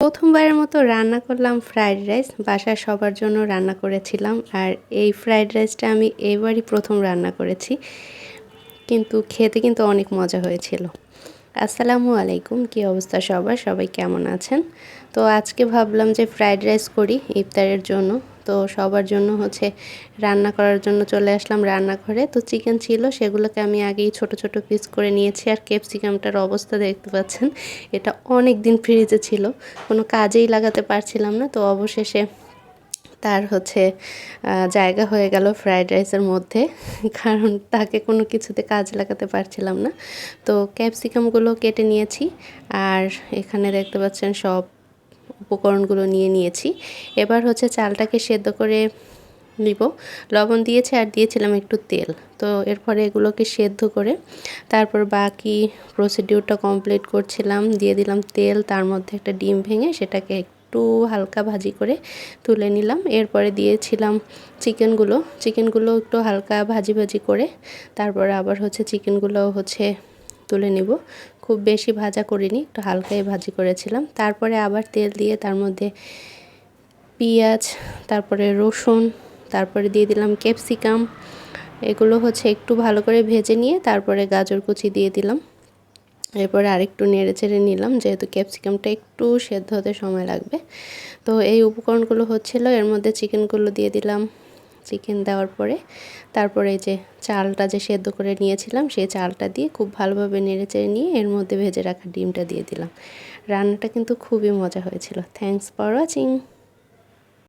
প্রথমবারের মতো রান্না করলাম ফ্রাইড রাইস। বাসায় সবার জন্য রান্না করেছিলাম। আর এই ফ্রাইড রাইসটা আমি এবারই প্রথম রান্না করেছি, কিন্তু খেতে কিন্তু অনেক মজা হয়েছিল। আসসালামু আলাইকুম, কী অবস্থা সবার, সবাই কেমন আছেন? তো আজকে ভাবলাম যে ফ্রাইড রাইস করি ইফতারের জন্য। তো সবার জন্য রান্না করার জন্য চলে আসলাম রান্নাঘরে। তো চিকেন ছিল, সেগুলোকে আমি আগেই ছোট ছোট পিস করে নিয়েছি। আর ক্যাপসিকামটার অবস্থা দেখতে পাচ্ছেন, এটা অনেক দিন ফ্রিজে ছিল, কোনো কাজেই লাগাতে পারছিলাম না। তো অবশেষে তার জায়গা হয়ে গেল ফ্রাইড রাইসের মধ্যে, কারণ তাকে কোনো কিছুতে কাজ লাগাতে পারছিলাম না। তো ক্যাপসিকামগুলো কেটে নিয়েছি, আর এখানে দেখতে পাচ্ছেন সব উপকরণগুলো নিয়ে নিয়েছি। এবার চালটাকে সেদ্ধ করে নিব। লবণ দিয়েছি আর দিয়েছিলাম একটু তেল। তো এরপরে এগুলোকে সেদ্ধ করে তারপর বাকি প্রসিডিউরটা কমপ্লিট করছিলাম। দিয়ে দিলাম তেল, তার মধ্যে একটা ডিম ভেঙে সেটাকে একটু হালকা ভাজি করে তুলে নিলাম। এরপরে দিয়েছিলাম চিকেনগুলো একটু হালকা ভাজি ভাজি করে তারপরে আবার চিকেনগুলো তুলে নিব। খুব বেশি ভাজা করিনি, একটু হালকাই ভাজি করেছিলাম। তারপরে আবার তেল দিয়ে তার মধ্যে পেঁয়াজ, তারপরে রসুন, তারপরে দিয়ে দিলাম ক্যাপসিকাম। এগুলো একটু ভালো করে ভেজে নিয়ে তারপরে গাজর কুচি দিয়ে দিলাম। এরপরে আরেকটু নেড়ে চেড়ে নিলাম, যেহেতু ক্যাপসিকামটা একটু সেদ্ধ হতে সময় লাগবে। তো এই উপকরণগুলো এর মধ্যে চিকেনগুলো দিয়ে দিলাম। চিকেন দেওয়ার পরে তারপরে এই যে চালটা যে সেদ্ধ করে নিয়েছিলাম, সেই চালটা দিয়ে খুব ভালোভাবে নেড়ে চেড়ে নিয়ে এর মধ্যে ভেজে রাখা ডিমটা দিয়ে দিলাম। রান্নাটা কিন্তু খুবই মজা হয়েছিল। Thanks for watching.